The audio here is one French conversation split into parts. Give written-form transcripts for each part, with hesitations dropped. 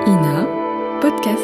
INA Podcast.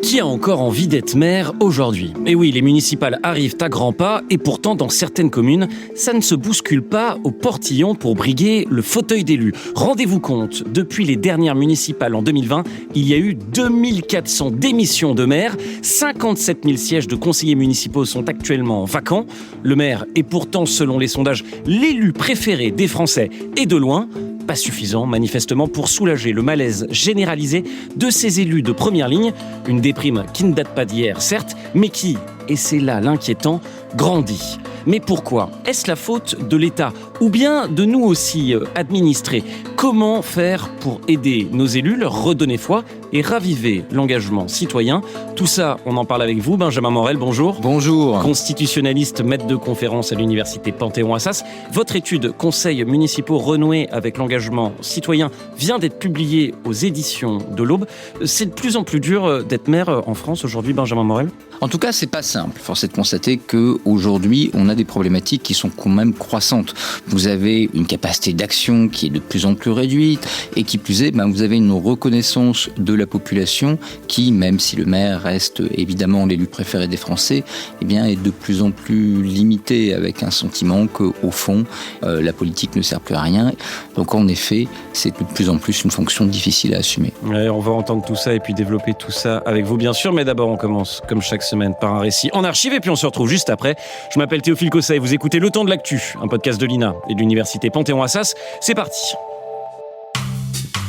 Qui a encore envie d'être maire aujourd'hui ? Et oui, les municipales arrivent à grands pas et pourtant dans certaines communes, ça ne se bouscule pas au portillon pour briguer le fauteuil d'élu. Rendez-vous compte, depuis les dernières municipales en 2020, il y a eu 2400 démissions de maires, 57 000 sièges de conseillers municipaux sont actuellement vacants. Le maire est pourtant, selon les sondages, l'élu préféré des Français et de loin. Pas suffisant, manifestement, pour soulager le malaise généralisé de ces élus de première ligne. Une déprime qui ne date pas d'hier, certes, mais qui, et c'est là l'inquiétant, grandit. Mais pourquoi ? Est-ce la faute de l'État ou bien de nous aussi, administrés ? Comment faire pour aider nos élus, leur redonner foi et raviver l'engagement citoyen ? Tout ça, on en parle avec vous, Benjamin Morel, bonjour. Bonjour. Constitutionnaliste, maître de conférence à l'université Panthéon-Assas. Votre étude « Conseils municipaux renoués avec l'engagement citoyen » vient d'être publiée aux éditions de l'Aube. C'est de plus en plus dur d'être maire en France aujourd'hui, Benjamin Morel ? En tout cas, c'est pas simple. Force est de constater qu'aujourd'hui, on a des problématiques qui sont quand même croissantes. Vous avez une capacité d'action qui est de plus en plus réduite et qui plus est, vous avez une reconnaissance de la population qui, même si le maire reste évidemment l'élu préféré des Français, est de plus en plus limitée avec un sentiment qu'au fond, la politique ne sert plus à rien. Donc en effet, c'est de plus en plus une fonction difficile à assumer. Ouais, on va entendre tout ça et puis développer tout ça avec vous, bien sûr. Mais d'abord, on commence, comme chaque semaine, par un récit en archive et puis on se retrouve juste après. Je m'appelle Théophile Cosset et vous écoutez Le Temps de l'Actu, un podcast de l'INA et de l'université Panthéon-Assas. C'est parti.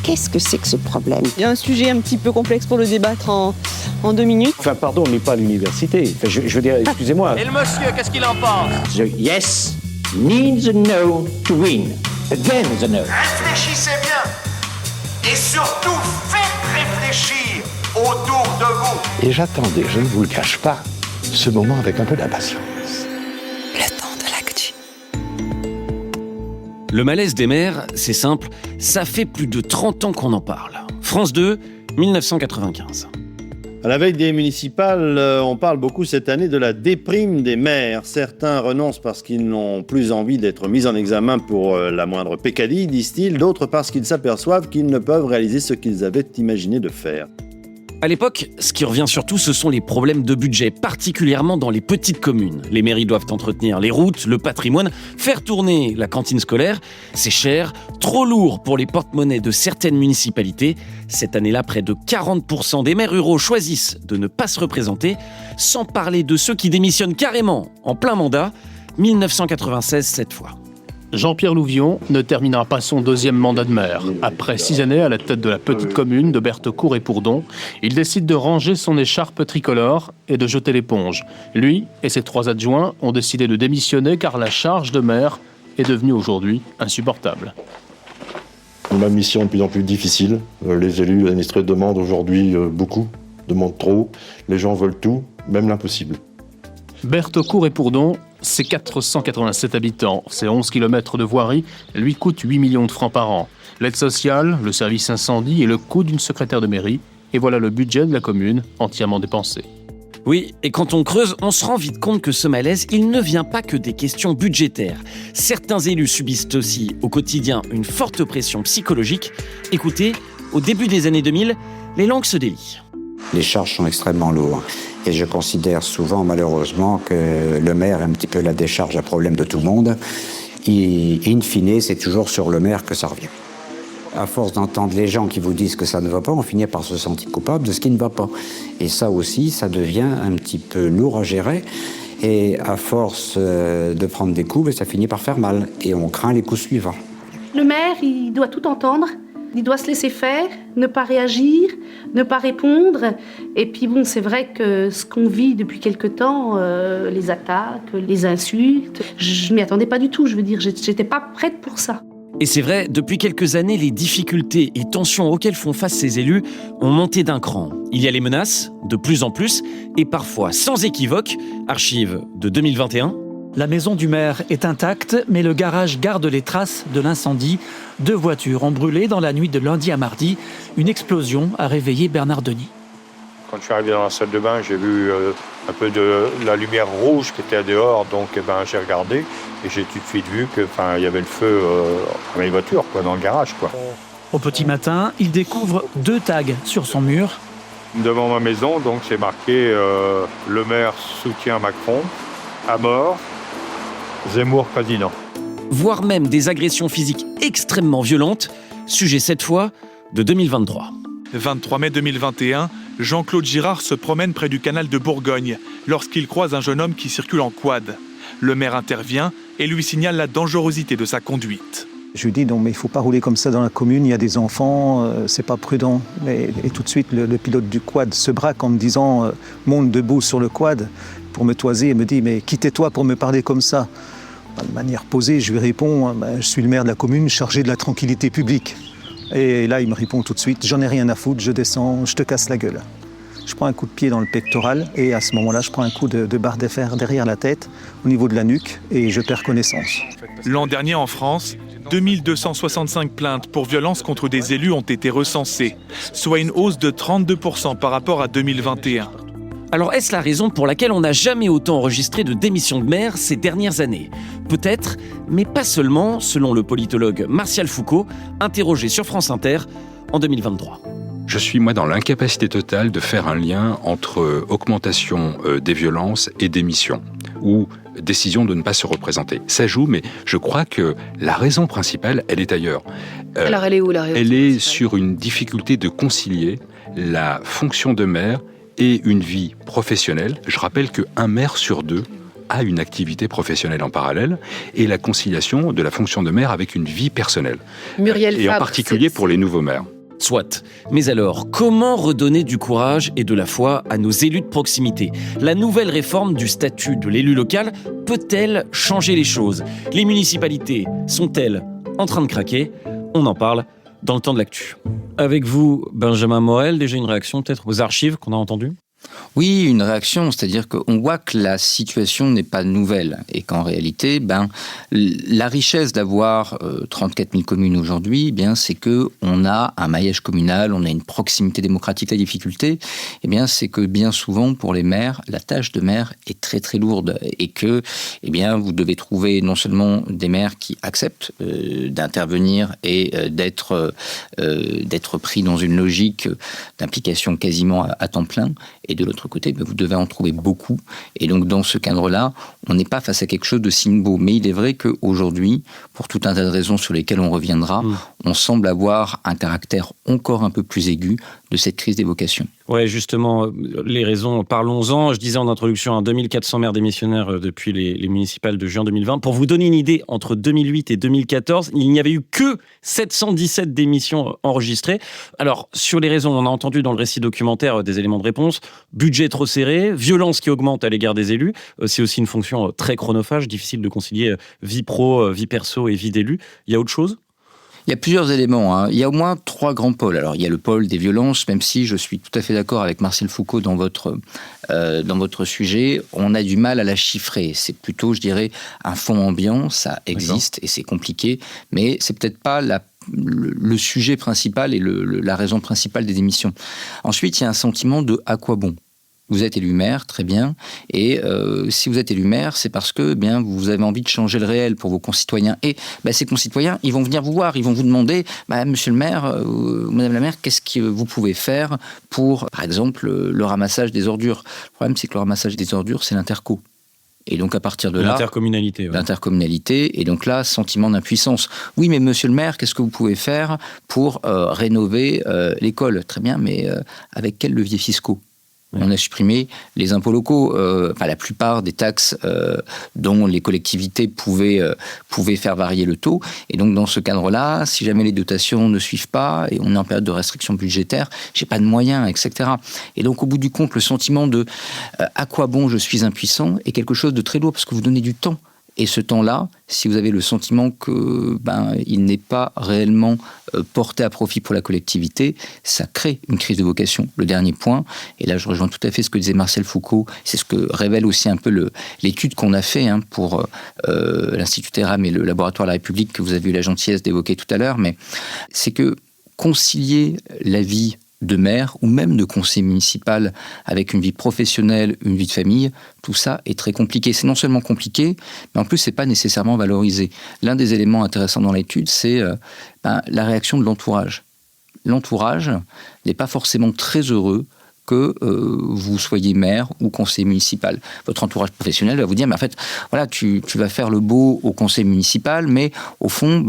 Qu'est-ce que c'est que ce problème ? Il y a un sujet un petit peu complexe pour le débattre en 2 minutes. Enfin, pardon, on n'est pas à l'université. Enfin, je veux dire, excusez-moi. Et le monsieur, qu'est-ce qu'il en pense ? The yes needs a no to win. Again the no. Réfléchissez bien. Et surtout, faites réfléchir autour de vous. Et j'attendais, je ne vous le cache pas, ce moment avec un peu d'impatience. Le Temps de l'Actu. Le malaise des maires, c'est simple, ça fait plus de 30 ans qu'on en parle. France 2, 1995. À la veille des municipales, on parle beaucoup cette année de la déprime des maires. Certains renoncent parce qu'ils n'ont plus envie d'être mis en examen pour la moindre peccadille, disent-ils. D'autres parce qu'ils s'aperçoivent qu'ils ne peuvent réaliser ce qu'ils avaient imaginé de faire. À l'époque, ce qui revient surtout, ce sont les problèmes de budget, particulièrement dans les petites communes. Les mairies doivent entretenir les routes, le patrimoine, faire tourner la cantine scolaire. C'est cher, trop lourd pour les porte-monnaies de certaines municipalités. Cette année-là, près de 40% des maires ruraux choisissent de ne pas se représenter, sans parler de ceux qui démissionnent carrément en plein mandat. 1996 cette fois. Jean-Pierre Louvion ne terminera pas son 2e mandat de maire. Après 6 années à la tête de la petite commune de Berthecourt et Pourdon, il décide de ranger son écharpe tricolore et de jeter l'éponge. Lui et ses 3 adjoints ont décidé de démissionner car la charge de maire est devenue aujourd'hui insupportable. Ma mission est de plus en plus difficile. Les élus administrés demandent aujourd'hui beaucoup, demandent trop. Les gens veulent tout, même l'impossible. Berthecourt et Pourdon, c'est 487 habitants, c'est 11 km de voirie, lui coûte 8 millions de francs par an. L'aide sociale, le service incendie et le coût d'une secrétaire de mairie, et voilà le budget de la commune entièrement dépensé. Oui, et quand on creuse, on se rend vite compte que ce malaise, il ne vient pas que des questions budgétaires. Certains élus subissent aussi au quotidien une forte pression psychologique. Écoutez, au début des années 2000, les langues se délient. Les charges sont extrêmement lourdes. Et je considère souvent, malheureusement, que le maire est un petit peu la décharge à problème de tout le monde. Et in fine, c'est toujours sur le maire que ça revient. À force d'entendre les gens qui vous disent que ça ne va pas, on finit par se sentir coupable de ce qui ne va pas. Et ça aussi, ça devient un petit peu lourd à gérer. Et à force de prendre des coups, ça finit par faire mal. Et on craint les coups suivants. Le maire, il doit tout entendre. Il doit se laisser faire, ne pas réagir, ne pas répondre. Et puis c'est vrai que ce qu'on vit depuis quelque temps, les attaques, les insultes, je m'y attendais pas du tout. Je veux dire, j'étais pas prête pour ça. Et c'est vrai, depuis quelques années, les difficultés et tensions auxquelles font face ces élus ont monté d'un cran. Il y a les menaces, de plus en plus, et parfois sans équivoque. Archive de 2021. La maison du maire est intacte, mais le garage garde les traces de l'incendie. 2 voitures ont brûlé dans la nuit de lundi à mardi. Une explosion a réveillé Bernard Denis. Quand je suis arrivé dans la salle de bain, j'ai vu un peu de la lumière rouge qui était dehors, donc j'ai regardé et j'ai tout de suite vu qu'il y avait le feu dans les voitures, dans le garage. Au petit matin, il découvre 2 tags sur son mur. Devant ma maison, donc c'est marqué le maire soutient Macron, à mort, Zemmour président. Voire même des agressions physiques extrêmement violentes, sujet cette fois de 2023. 23 mai 2021, Jean-Claude Girard se promène près du canal de Bourgogne lorsqu'il croise un jeune homme qui circule en quad. Le maire intervient et lui signale la dangerosité de sa conduite. Je lui dis non mais il ne faut pas rouler comme ça dans la commune, il y a des enfants, c'est pas prudent. Et tout de suite le pilote du quad se braque en me disant monte debout sur le quad pour me toiser et me dit mais qui tais-toi pour me parler comme ça. De manière posée, je lui réponds je suis le maire de la commune chargé de la tranquillité publique. Et là il me répond tout de suite j'en ai rien à foutre, je descends, je te casse la gueule. Je prends un coup de pied dans le pectoral et à ce moment-là je prends un coup de barre de fer derrière la tête au niveau de la nuque et je perds connaissance. L'an dernier en France, 2265 plaintes pour violences contre des élus ont été recensées, soit une hausse de 32% par rapport à 2021. Alors est-ce la raison pour laquelle on n'a jamais autant enregistré de démissions de maires ces dernières années ? Peut-être, mais pas seulement, selon le politologue Martial Foucault, interrogé sur France Inter en 2023. Je suis, moi, dans l'incapacité totale de faire un lien entre augmentation des violences et démission, ou décision de ne pas se représenter. Ça joue, mais je crois que la raison principale, elle est ailleurs. Alors, elle est où, la raison Elle est sur une difficulté de concilier la fonction de maire et une vie professionnelle. Je rappelle qu'un maire sur 2 a une activité professionnelle en parallèle, et la conciliation de la fonction de maire avec une vie personnelle. Muriel et en Fabre, particulier pour les nouveaux maires. Soit. Mais alors, comment redonner du courage et de la foi à nos élus de proximité ? La nouvelle réforme du statut de l'élu local peut-elle changer les choses ? Les municipalités sont-elles en train de craquer ? On en parle dans le temps de l'actu. Avec vous, Benjamin Morel, déjà une réaction peut-être aux archives qu'on a entendues ? Oui, une réaction, c'est-à-dire qu'on voit que la situation n'est pas nouvelle et qu'en réalité, la richesse d'avoir 34 000 communes aujourd'hui, c'est qu'on a un maillage communal, on a une proximité démocratique. La difficulté, c'est que bien souvent, pour les maires, la tâche de maire est très très lourde et que vous devez trouver non seulement des maires qui acceptent d'intervenir et d'être pris dans une logique d'implication quasiment à temps plein, et de l'autre côté, vous devez en trouver beaucoup. Et donc, dans ce cadre-là, on n'est pas face à quelque chose de si beau. Mais il est vrai qu'aujourd'hui, pour tout un tas de raisons sur lesquelles on reviendra, on semble avoir un caractère encore un peu plus aigu de cette crise des vocations. Ouais, justement, les raisons, parlons-en. Je disais en introduction, 2400 maires démissionnaires depuis les municipales de juin 2020. Pour vous donner une idée, entre 2008 et 2014, il n'y avait eu que 717 démissions enregistrées. Alors, sur les raisons, on a entendu dans le récit documentaire des éléments de réponse, budget trop serré, violence qui augmente à l'égard des élus. C'est aussi une fonction très chronophage, difficile de concilier vie pro, vie perso et vie d'élu. Il y a autre chose ? Il y a plusieurs éléments. Il y a au moins 3 grands pôles. Alors, il y a le pôle des violences, même si je suis tout à fait d'accord avec Martial Foucault dans votre sujet, on a du mal à la chiffrer. C'est plutôt, je dirais, un fond ambiant, ça existe et c'est compliqué, mais c'est peut-être pas le sujet principal et la raison principale des démissions. Ensuite, il y a un sentiment de « à quoi bon ?» Vous êtes élu maire, très bien, et si vous êtes élu maire, c'est parce que vous avez envie de changer le réel pour vos concitoyens. Et ces concitoyens, ils vont venir vous voir, ils vont vous demander, monsieur le maire, madame la maire, qu'est-ce que vous pouvez faire pour, par exemple, le ramassage des ordures ? Le problème, c'est que le ramassage des ordures, c'est l'interco. Et donc, à partir de là... L'intercommunalité. L'intercommunalité. Et donc là, sentiment d'impuissance. Oui, mais monsieur le maire, qu'est-ce que vous pouvez faire pour rénover l'école ? Très bien, mais avec quels leviers fiscaux ? On a supprimé les impôts locaux, la plupart des taxes dont les collectivités pouvaient faire varier le taux. Et donc, dans ce cadre-là, si jamais les dotations ne suivent pas, et on est en période de restriction budgétaire, j'ai pas de moyens, etc. Et donc, au bout du compte, le sentiment de à quoi bon je suis impuissant est quelque chose de très lourd, parce que vous donnez du temps. Et ce temps-là, si vous avez le sentiment que il n'est pas réellement porté à profit pour la collectivité, ça crée une crise de vocation. Le dernier point, et là je rejoins tout à fait ce que disait Martial Foucault, c'est ce que révèle aussi un peu l'étude qu'on a fait pour l'Institut Theram et le Laboratoire de la République que vous avez eu la gentillesse d'évoquer tout à l'heure, mais c'est que concilier la vie de maire ou même de conseiller municipal avec une vie professionnelle, une vie de famille, tout ça est très compliqué. C'est non seulement compliqué, mais en plus, c'est pas nécessairement valorisé. L'un des éléments intéressants dans l'étude, c'est la réaction de l'entourage. L'entourage n'est pas forcément très heureux que vous soyez maire ou conseiller municipal. Votre entourage professionnel va vous dire, mais en fait, voilà, tu vas faire le beau au conseil municipal, mais au fond,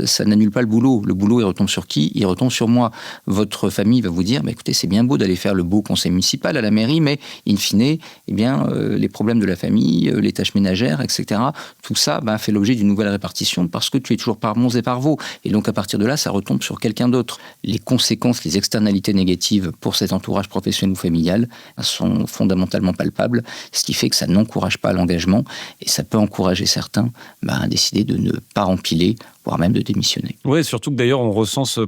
ça n'annule pas le boulot. Le boulot, il retombe sur qui ? Il retombe sur moi. Votre famille va vous dire, écoutez, c'est bien beau d'aller faire le beau conseil municipal à la mairie, mais in fine, les problèmes de la famille, les tâches ménagères, etc., tout ça fait l'objet d'une nouvelle répartition parce que tu es toujours par bons et par vaux. Et donc, à partir de là, ça retombe sur quelqu'un d'autre. Les conséquences, les externalités négatives pour cet entourage professionnel ou familial sont fondamentalement palpables, ce qui fait que ça n'encourage pas l'engagement et ça peut encourager certains à décider de ne pas empiler, voire même de démissionner. Oui, surtout que d'ailleurs on recense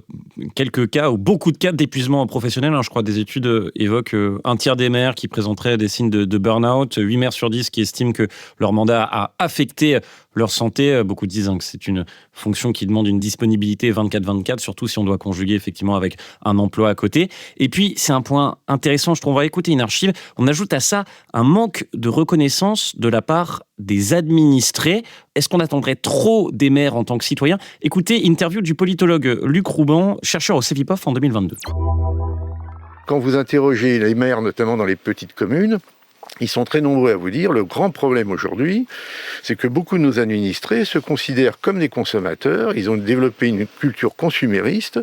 quelques cas ou beaucoup de cas d'épuisement professionnel. Je crois que des études évoquent un tiers des maires qui présenteraient des signes de burn-out, 8 maires sur 10 qui estiment que leur mandat a affecté leur santé. Beaucoup disent que c'est une fonction qui demande une disponibilité 24/24, surtout si on doit conjuguer effectivement avec un emploi à côté. Et puis, c'est un point intéressant, je trouve, on va écouter une archive. On ajoute à ça un manque de reconnaissance de la part des administrés. Est-ce qu'on attendrait trop des maires en tant que citoyens ? Écoutez, interview du politologue Luc Rouban, chercheur au Cevipof en 2022. Quand vous interrogez les maires, notamment dans les petites communes, ils sont très nombreux à vous dire, le grand problème aujourd'hui, c'est que beaucoup de nos administrés se considèrent comme des consommateurs. Ils ont développé une culture consumériste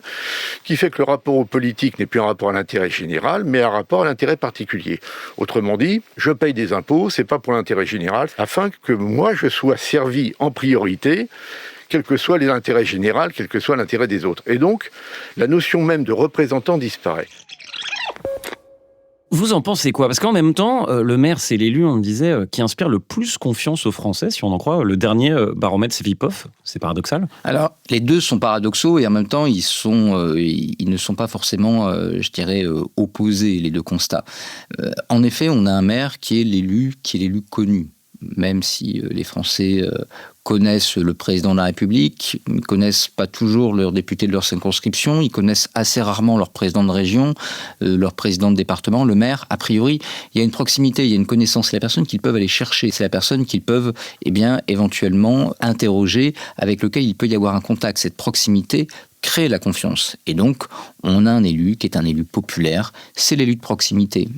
qui fait que le rapport aux politiques n'est plus un rapport à l'intérêt général, mais un rapport à l'intérêt particulier. Autrement dit, je paye des impôts, c'est pas pour l'intérêt général, afin que moi je sois servi en priorité, quels que soient les intérêts généraux, quel que soit l'intérêt des autres. Et donc, la notion même de représentant disparaît. Vous en pensez quoi ? Parce qu'en même temps, le maire, c'est l'élu, on le disait, qui inspire le plus confiance aux Français, si on en croit le dernier baromètre Cevipof. C'est paradoxal ? Alors, les deux sont paradoxaux et en même temps, ils ne sont pas forcément, opposés, les deux constats. En effet, on a un maire qui est l'élu connu. Même si les Français connaissent le président de la République, ils ne connaissent pas toujours leurs députés de leur circonscription, ils connaissent assez rarement leur président de région, leur président de département, le maire. A priori, il y a une proximité, il y a une connaissance. C'est la personne qu'ils peuvent aller chercher, c'est la personne qu'ils peuvent éventuellement interroger, avec lequel il peut y avoir un contact. Cette proximité crée la confiance. Et donc, on a un élu qui est un élu populaire, c'est l'élu de proximité.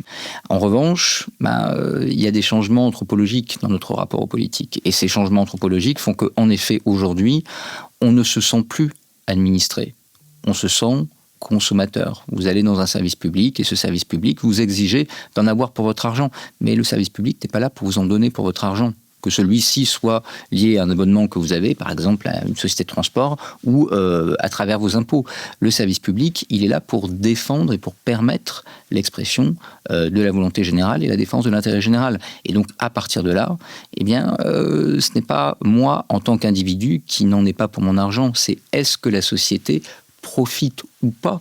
En revanche, il y a des changements anthropologiques dans notre rapport aux politiques. Et ces changements anthropologiques font qu'en effet, aujourd'hui, on ne se sent plus administré. On se sent consommateur. Vous allez dans un service public et ce service public, vous exigez d'en avoir pour votre argent. Mais le service public n'est pas là pour vous en donner pour votre argent. Que celui-ci soit lié à un abonnement que vous avez, par exemple à une société de transport, ou à travers vos impôts. Le service public, il est là pour défendre et pour permettre l'expression de la volonté générale et la défense de l'intérêt général. Et donc, à partir de là, ce n'est pas moi, en tant qu'individu, qui n'en ai pas pour mon argent. C'est est-ce que la société profite ou pas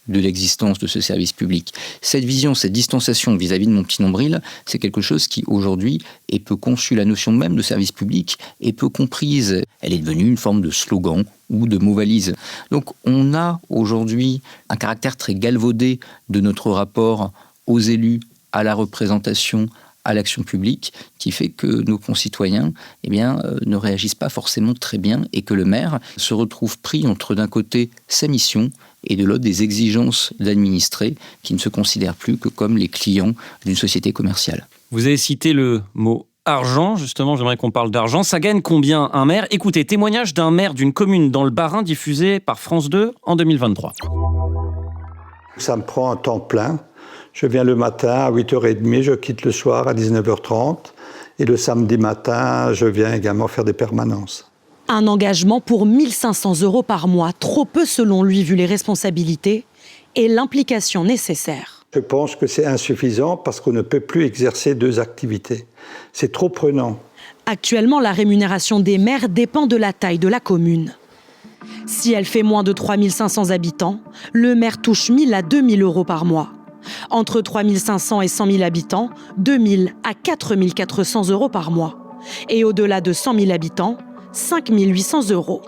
de l'existence de ce service public. Cette vision, cette distanciation vis-à-vis de mon petit nombril, c'est quelque chose qui, aujourd'hui, est peu conçu. La notion même de service public est peu comprise. Elle est devenue une forme de slogan ou de mot-valise. Donc, on a aujourd'hui un caractère très galvaudé de notre rapport aux élus, à la représentation, à l'action publique, qui fait que nos concitoyens ne réagissent pas forcément très bien et que le maire se retrouve pris entre d'un côté sa mission et de l'autre des exigences d'administrés qui ne se considèrent plus que comme les clients d'une société commerciale. Vous avez cité le mot argent, justement, j'aimerais qu'on parle d'argent. Ça gagne combien un maire ? Écoutez, témoignage d'un maire d'une commune dans le Bas-Rhin diffusé par France 2 en 2023. Ça me prend un temps plein. Je viens le matin à 8h30, je quitte le soir à 19h30 et le samedi matin, je viens également faire des permanences. Un engagement pour 1 500 € par mois, trop peu selon lui vu les responsabilités et l'implication nécessaire. Je pense que c'est insuffisant parce qu'on ne peut plus exercer 2 activités. C'est trop prenant. Actuellement, la rémunération des maires dépend de la taille de la commune. Si elle fait moins de 3 500 habitants, le maire touche 1 000 à 2 000 € par mois. Entre 3 500 et 100 000 habitants, 2 000 à 4 400 € par mois. Et au-delà de 100 000 habitants, 5 800 €.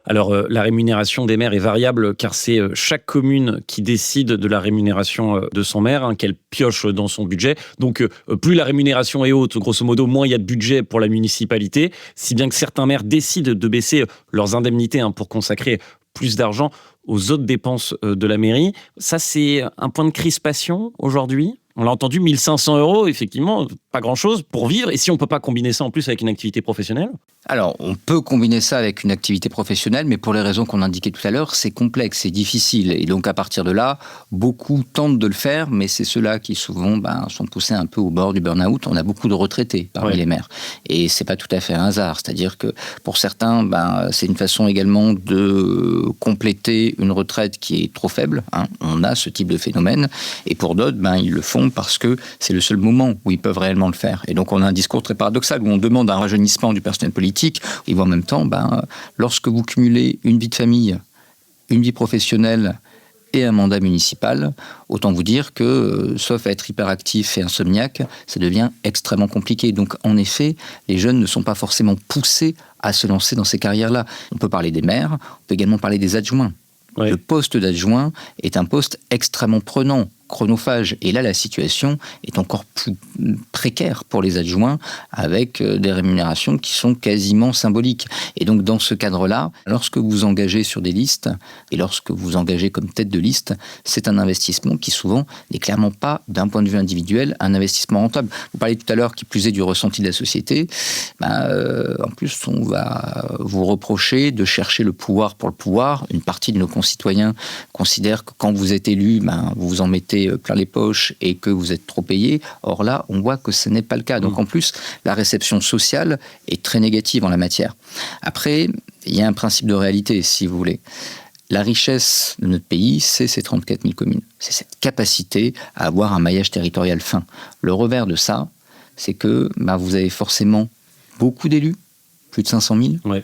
Alors, la rémunération des maires est variable car c'est chaque commune qui décide de la rémunération de son maire, qu'elle pioche dans son budget. Donc, plus la rémunération est haute, grosso modo, moins il y a de budget pour la municipalité, si bien que certains maires décident de baisser leurs indemnités pour consacrer plus d'argent aux autres dépenses de la mairie. Ça, c'est un point de crispation aujourd'hui. On l'a entendu, 1 500 €, effectivement, pas grand-chose pour vivre. Et si on ne peut pas combiner ça en plus avec une activité professionnelle ? Alors, on peut combiner ça avec une activité professionnelle, mais pour les raisons qu'on indiquait tout à l'heure, c'est complexe, c'est difficile. Et donc, à partir de là, beaucoup tentent de le faire, mais c'est ceux-là qui, souvent, sont poussés un peu au bord du burn-out. On a beaucoup de retraités parmi les maires. Et c'est pas tout à fait un hasard. C'est-à-dire que, pour certains, c'est une façon également de compléter une retraite qui est trop faible. On a ce type de phénomène. Et pour d'autres, ils le font parce que c'est le seul moment où ils peuvent réellement le faire. Et donc, on a un discours très paradoxal où on demande un rajeunissement du personnel politique et en même temps, lorsque vous cumulez une vie de famille, une vie professionnelle et un mandat municipal, autant vous dire que, sauf à être hyperactif et insomniaque, ça devient extrêmement compliqué. Donc, en effet, les jeunes ne sont pas forcément poussés à se lancer dans ces carrières-là. On peut parler des maires, on peut également parler des adjoints. Le poste d'adjoint est un poste extrêmement prenant, chronophage. Et là, la situation est encore plus précaire pour les adjoints avec des rémunérations qui sont quasiment symboliques. Et donc, dans ce cadre-là, lorsque vous engagez sur des listes et lorsque vous engagez comme tête de liste, c'est un investissement qui souvent n'est clairement pas, d'un point de vue individuel, un investissement rentable. Vous parliez tout à l'heure, qui plus est, du ressenti de la société. En plus, on va vous reprocher de chercher le pouvoir pour le pouvoir. Une partie de nos concitoyens considèrent que quand vous êtes élu, vous vous en mettez plein les poches et que vous êtes trop payé. Or là, on voit que ce n'est pas le cas. Donc en plus, la réception sociale est très négative en la matière. Après, il y a un principe de réalité, si vous voulez. La richesse de notre pays, c'est ces 34 000 communes. C'est cette capacité à avoir un maillage territorial fin. Le revers de ça, c'est que vous avez forcément beaucoup d'élus, plus de 500 000,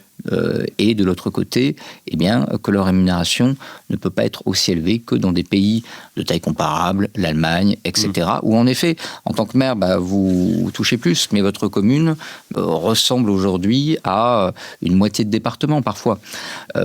et de l'autre côté, que leur rémunération ne peut pas être aussi élevée que dans des pays de taille comparable, l'Allemagne, etc., où en effet, en tant que maire, vous touchez plus, mais votre commune ressemble aujourd'hui à une moitié de département parfois.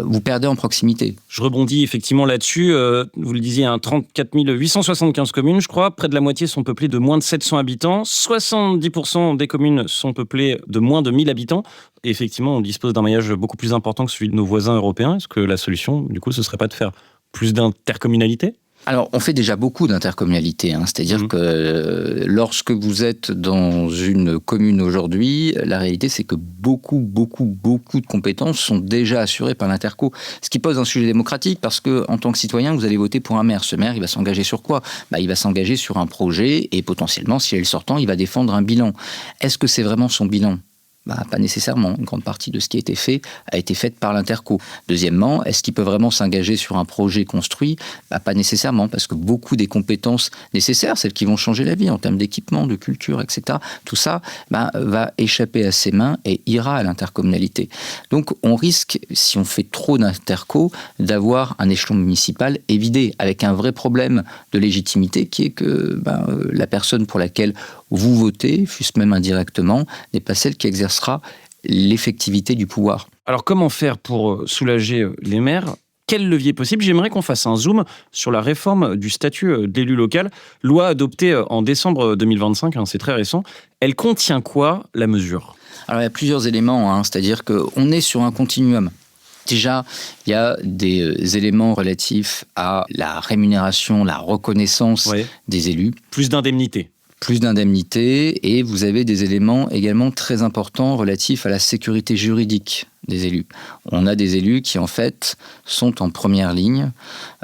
Vous perdez en proximité. Je rebondis effectivement là-dessus. Vous le disiez, 34 875 communes, je crois. Près de la moitié sont peuplées de moins de 700 habitants. 70% des communes sont peuplées de moins de 1000 habitants. Et effectivement, on dispose d'un maillage beaucoup plus important que celui de nos voisins européens. Est-ce que la solution, du coup, ce ne serait pas de faire plus d'intercommunalité ? Alors, on fait déjà beaucoup d'intercommunalité. C'est-à-dire que lorsque vous êtes dans une commune aujourd'hui, la réalité, c'est que beaucoup de compétences sont déjà assurées par l'interco. Ce qui pose un sujet démocratique, parce que en tant que citoyen, vous allez voter pour un maire. Ce maire, il va s'engager sur quoi ? Il va s'engager sur un projet et potentiellement, si elle est sortant, il va défendre un bilan. Est-ce que c'est vraiment son bilan ? Pas nécessairement. Une grande partie de ce qui a été fait par l'interco. Deuxièmement, est-ce qu'il peut vraiment s'engager sur un projet construit ? Pas nécessairement, parce que beaucoup des compétences nécessaires, celles qui vont changer la vie en termes d'équipement, de culture, etc., tout ça va échapper à ses mains et ira à l'intercommunalité. Donc on risque, si on fait trop d'interco, d'avoir un échelon municipal évidé, avec un vrai problème de légitimité qui est que la personne pour laquelle vous votez, fût-ce même indirectement, n'est pas celle qui exercera l'effectivité du pouvoir. Alors comment faire pour soulager les maires ? Quel levier possible ? J'aimerais qu'on fasse un zoom sur la réforme du statut d'élu local, loi adoptée en décembre 2025, c'est très récent. Elle contient quoi, la mesure ? Alors il y a plusieurs éléments, c'est-à-dire qu'on est sur un continuum. Déjà, il y a des éléments relatifs à la rémunération, la reconnaissance des élus. Plus d'indemnités. Et vous avez des éléments également très importants relatifs à la sécurité juridique des élus. On a des élus qui, en fait, sont en première ligne.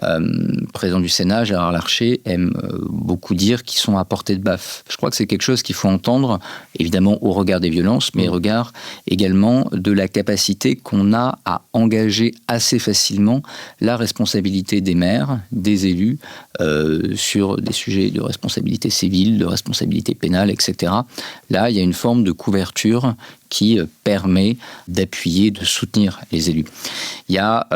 Le président du Sénat, Gérard Larcher, aime beaucoup dire qu'ils sont à portée de baffe. Je crois que c'est quelque chose qu'il faut entendre, évidemment, au regard des violences, mais au regard également de la capacité qu'on a à engager assez facilement la responsabilité des maires, des élus, sur des sujets de responsabilité civile, de responsabilité pénale, etc. Là, il y a une forme de couverture qui permet d'appuyer, de soutenir les élus. Il y a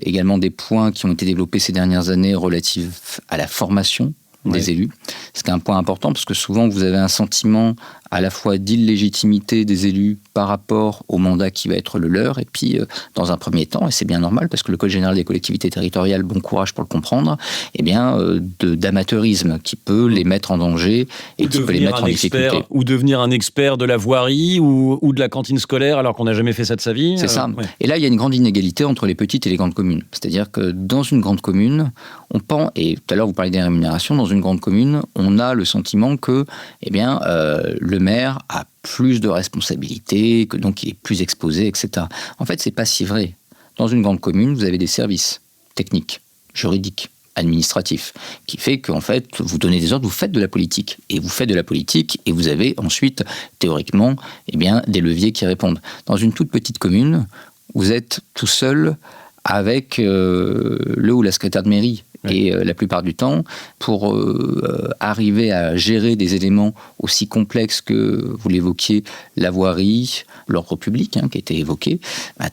également des points qui ont été développés ces dernières années relatifs à la formation des élus. C'est un point important parce que souvent vous avez un sentiment à la fois d'illégitimité des élus par rapport au mandat qui va être le leur, et puis dans un premier temps, et c'est bien normal parce que le Code général des collectivités territoriales, bon courage pour le comprendre, eh bien d'amateurisme qui peut les mettre en danger et qui peut les mettre en difficulté. Ou devenir un expert de la voirie ou de la cantine scolaire alors qu'on n'a jamais fait ça de sa vie. C'est ça. Ouais. Et là, il y a une grande inégalité entre les petites et les grandes communes. C'est-à-dire que dans une grande commune, on pense, et tout à l'heure vous parlez des rémunérations, dans une grande commune, on a le sentiment que le maire a plus de responsabilités, que donc il est plus exposé, etc. En fait, c'est pas si vrai. Dans une grande commune, vous avez des services techniques, juridiques, administratifs, qui fait qu'en fait, vous donnez des ordres, vous faites de la politique. Et vous faites de la politique, et vous avez ensuite, théoriquement, des leviers qui répondent. Dans une toute petite commune, vous êtes tout seul avec le ou la secrétaire de mairie. Et la plupart du temps, pour arriver à gérer des éléments aussi complexes que, vous l'évoquiez, la voirie, l'ordre public, qui a été évoqué,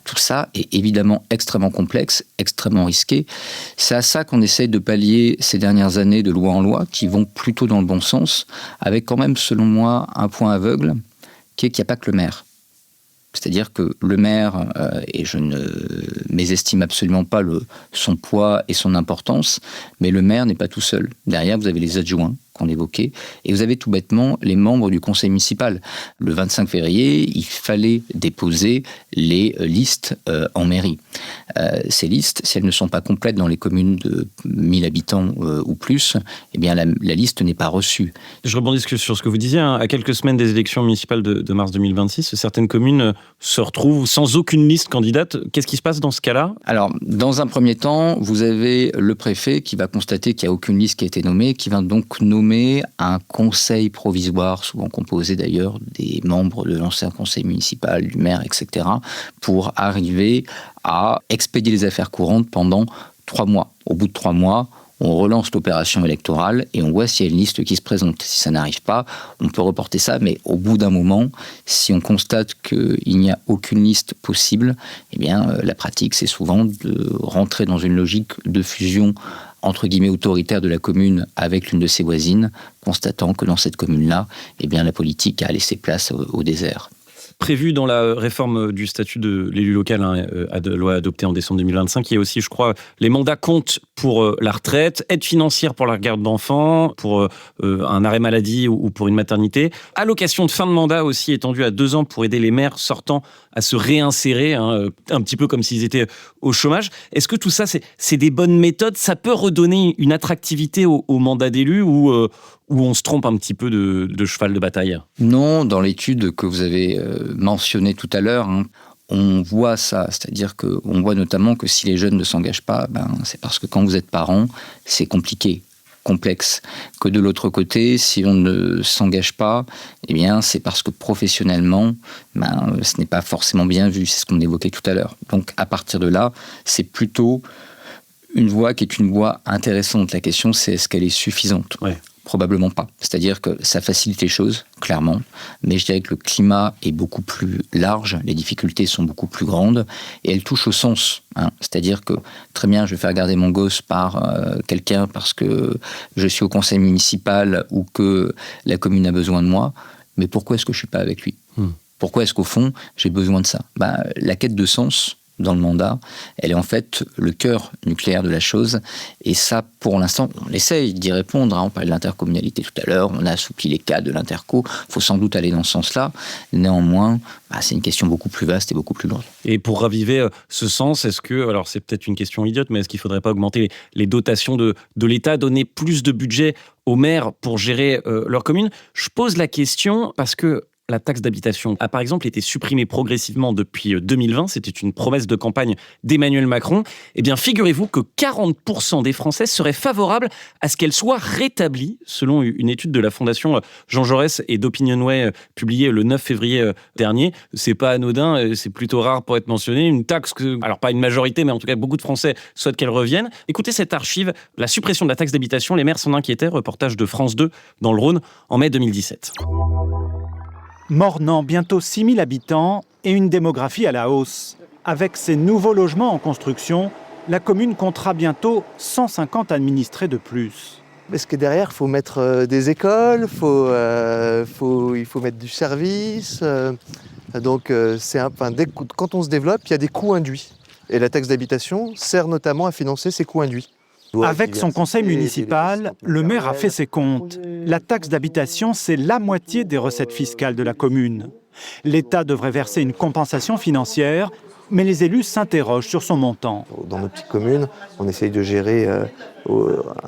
tout ça est évidemment extrêmement complexe, extrêmement risqué. C'est à ça qu'on essaie de pallier ces dernières années de loi en loi, qui vont plutôt dans le bon sens, avec quand même, selon moi, un point aveugle, qui est qu'il n'y a pas que le maire. C'est-à-dire que le maire, et je ne mésestime absolument pas son poids et son importance, mais le maire n'est pas tout seul. Derrière, vous avez les adjoints qu'on évoquait, et vous avez tout bêtement les membres du conseil municipal. Le 25 février, il fallait déposer les listes en mairie. Ces listes, si elles ne sont pas complètes dans les communes de 1000 habitants ou plus, eh bien la liste n'est pas reçue. Je rebondis sur ce que vous disiez. À quelques semaines des élections municipales de mars 2026, certaines communes se retrouvent sans aucune liste candidate. Qu'est-ce qui se passe dans ce cas-là ? Alors, dans un premier temps, vous avez le préfet qui va constater qu'il n'y a aucune liste qui a été nommée, qui va donc nommer un conseil provisoire, souvent composé d'ailleurs des membres de l'ancien conseil municipal, du maire, etc., pour arriver à expédier les affaires courantes pendant 3 mois. Au bout de 3 mois, on relance l'opération électorale et on voit s'il y a une liste qui se présente. Si ça n'arrive pas, on peut reporter ça, mais au bout d'un moment, si on constate qu'il n'y a aucune liste possible, eh bien, la pratique, c'est souvent de rentrer dans une logique de fusion entre guillemets autoritaire de la commune avec l'une de ses voisines, constatant que dans cette commune-là, eh bien, la politique a laissé place au désert. Prévu dans la réforme du statut de l'élu local, loi adoptée en décembre 2025, il y a aussi, je crois, les mandats comptent pour la retraite, aide financière pour la garde d'enfants, pour un arrêt maladie ou pour une maternité, allocation de fin de mandat aussi étendue à 2 ans pour aider les maires sortants à se réinsérer, un petit peu comme s'ils étaient au chômage. Est-ce que tout ça, c'est des bonnes méthodes ? Ça peut redonner une attractivité au mandat d'élu ou on se trompe un petit peu de cheval de bataille ? Non, dans l'étude que vous avez mentionnée tout à l'heure, on voit ça. C'est-à-dire qu'on voit notamment que si les jeunes ne s'engagent pas, c'est parce que quand vous êtes parent, c'est compliqué, complexe. Que de l'autre côté, si on ne s'engage pas, eh bien, c'est parce que professionnellement, ce n'est pas forcément bien vu. C'est ce qu'on évoquait tout à l'heure. Donc, à partir de là, c'est plutôt une voie qui est une voie intéressante. La question, c'est est-ce qu'elle est suffisante ? Probablement pas. C'est-à-dire que ça facilite les choses, clairement, mais je dirais que le climat est beaucoup plus large, les difficultés sont beaucoup plus grandes, et elles touchent au sens. C'est-à-dire que, très bien, je vais faire garder mon gosse par quelqu'un parce que je suis au conseil municipal ou que la commune a besoin de moi, mais pourquoi est-ce que je ne suis pas avec lui ? Pourquoi est-ce qu'au fond, j'ai besoin de ça ? La quête de sens dans le mandat, elle est en fait le cœur nucléaire de la chose. Et ça, pour l'instant, on essaye d'y répondre. On parlait de l'intercommunalité tout à l'heure, on a assoupli les cas de l'interco. Il faut sans doute aller dans ce sens-là. Néanmoins, c'est une question beaucoup plus vaste et beaucoup plus lourde. Et pour raviver ce sens, est-ce que, alors c'est peut-être une question idiote, mais est-ce qu'il ne faudrait pas augmenter les dotations de l'État, donner plus de budget aux maires pour gérer leur commune ? Je pose la question parce que la taxe d'habitation a par exemple été supprimée progressivement depuis 2020. C'était une promesse de campagne d'Emmanuel Macron. Eh bien, figurez-vous que 40% des Français seraient favorables à ce qu'elle soit rétablie, selon une étude de la Fondation Jean Jaurès et d'Opinionway publiée le 9 février dernier. C'est pas anodin, c'est plutôt rare pour être mentionné. Une taxe alors pas une majorité, mais en tout cas beaucoup de Français souhaitent qu'elle revienne. Écoutez cette archive, la suppression de la taxe d'habitation, les maires s'en inquiétaient, reportage de France 2 dans le Rhône en mai 2017. Mornan, bientôt 6000 habitants et une démographie à la hausse. Avec ces nouveaux logements en construction, la commune comptera bientôt 150 administrés de plus. Parce que derrière, il faut mettre des écoles, il faut mettre du service. Donc, quand on se développe, il y a des coûts induits. Et la taxe d'habitation sert notamment à financer ces coûts induits. Avec son conseil municipal, le maire a fait ses comptes. La taxe d'habitation, c'est la moitié des recettes fiscales de la commune. L'État devrait verser une compensation financière, mais les élus s'interrogent sur son montant. Dans nos petites communes, on essaye de gérer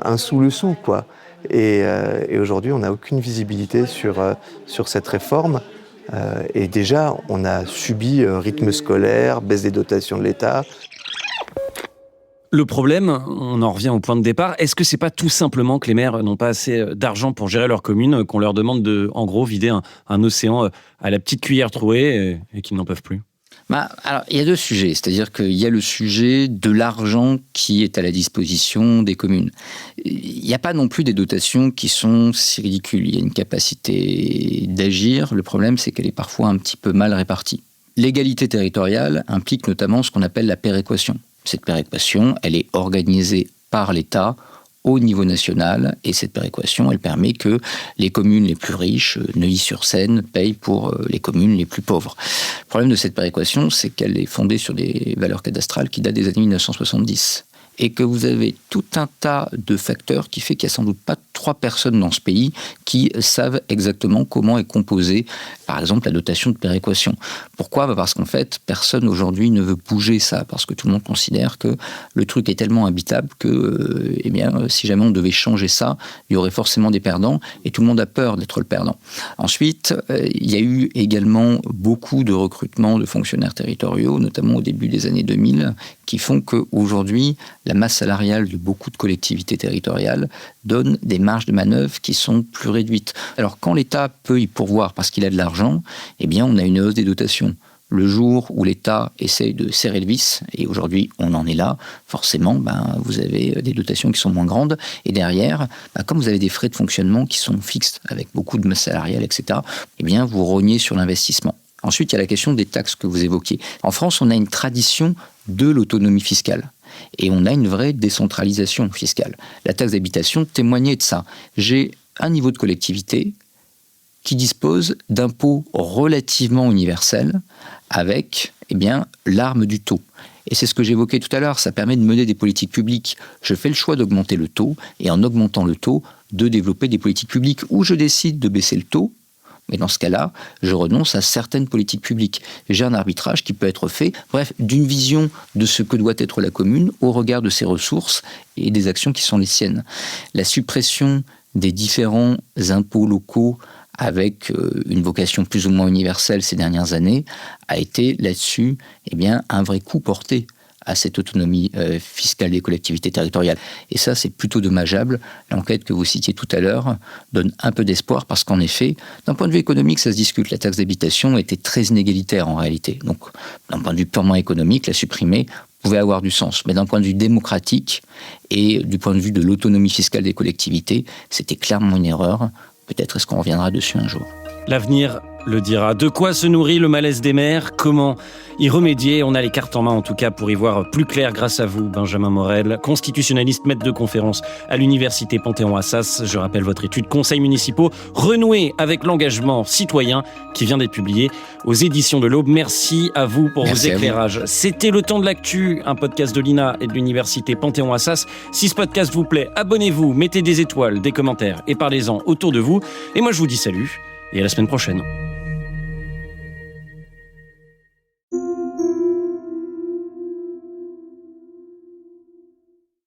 un sou le sou, quoi. Et aujourd'hui, on n'a aucune visibilité sur cette réforme. Et déjà, on a subi rythme scolaire, baisse des dotations de l'État. Le problème, on en revient au point de départ, est-ce que c'est pas tout simplement que les maires n'ont pas assez d'argent pour gérer leur commune, qu'on leur demande de, en gros, vider un océan à la petite cuillère trouée et qu'ils n'en peuvent plus ? Alors, il y a deux sujets, c'est-à-dire qu'il y a le sujet de l'argent qui est à la disposition des communes. Il n'y a pas non plus des dotations qui sont si ridicules, il y a une capacité d'agir, le problème c'est qu'elle est parfois un petit peu mal répartie. L'égalité territoriale implique notamment ce qu'on appelle la péréquation. Cette péréquation, elle est organisée par l'État au niveau national et cette péréquation, elle permet que les communes les plus riches, Neuilly-sur-Seine, payent pour les communes les plus pauvres. Le problème de cette péréquation, c'est qu'elle est fondée sur des valeurs cadastrales qui datent des années 1970 et que vous avez tout un tas de facteurs qui fait qu'il n'y a sans doute pas 3 personnes dans ce pays qui savent exactement comment est composée, par exemple, la dotation de péréquation. Pourquoi ? Parce qu'en fait, personne aujourd'hui ne veut bouger ça, parce que tout le monde considère que le truc est tellement habitable que, si jamais on devait changer ça, il y aurait forcément des perdants, et tout le monde a peur d'être le perdant. Ensuite, il y a eu également beaucoup de recrutements de fonctionnaires territoriaux, notamment au début des années 2000, qui font qu'aujourd'hui, la masse salariale de beaucoup de collectivités territoriales donne des marges de manœuvre qui sont plus réduites. Alors quand l'État peut y pourvoir parce qu'il a de l'argent, on a une hausse des dotations. Le jour où l'État essaye de serrer le vis, et aujourd'hui on en est là, forcément vous avez des dotations qui sont moins grandes, et derrière, comme vous avez des frais de fonctionnement qui sont fixes, avec beaucoup de masse salariale, etc., vous rognez sur l'investissement. Ensuite, il y a la question des taxes que vous évoquiez. En France, on a une tradition de l'autonomie fiscale. Et on a une vraie décentralisation fiscale. La taxe d'habitation témoignait de ça. J'ai un niveau de collectivité qui dispose d'impôts relativement universels avec l'arme du taux. Et c'est ce que j'évoquais tout à l'heure, ça permet de mener des politiques publiques. Je fais le choix d'augmenter le taux, et en augmentant le taux, de développer des politiques publiques où je décide de baisser le taux. Mais dans ce cas-là, je renonce à certaines politiques publiques. J'ai un arbitrage qui peut être fait, d'une vision de ce que doit être la commune au regard de ses ressources et des actions qui sont les siennes. La suppression des différents impôts locaux avec une vocation plus ou moins universelle ces dernières années a été là-dessus un vrai coup porté à cette autonomie fiscale des collectivités territoriales. Et ça, c'est plutôt dommageable. L'enquête que vous citiez tout à l'heure donne un peu d'espoir parce qu'en effet, d'un point de vue économique, ça se discute. La taxe d'habitation était très inégalitaire en réalité. Donc, d'un point de vue purement économique, la supprimer pouvait avoir du sens. Mais d'un point de vue démocratique et du point de vue de l'autonomie fiscale des collectivités, c'était clairement une erreur. Peut-être est-ce qu'on reviendra dessus un jour. L'avenir le dira. De quoi se nourrit le malaise des maires ? Comment y remédier ? On a les cartes en main en tout cas pour y voir plus clair grâce à vous, Benjamin Morel, constitutionnaliste, maître de conférence à l'université Panthéon-Assas. Je rappelle votre étude Conseils municipaux, renouer avec l'engagement citoyen qui vient d'être publié aux éditions de l'Aube. Merci à vous pour vos éclairages. C'était Le Temps de l'Actu, un podcast de l'INA et de l'université Panthéon-Assas. Si ce podcast vous plaît, abonnez-vous, mettez des étoiles, des commentaires et parlez-en autour de vous. Et moi je vous dis salut et à la semaine prochaine.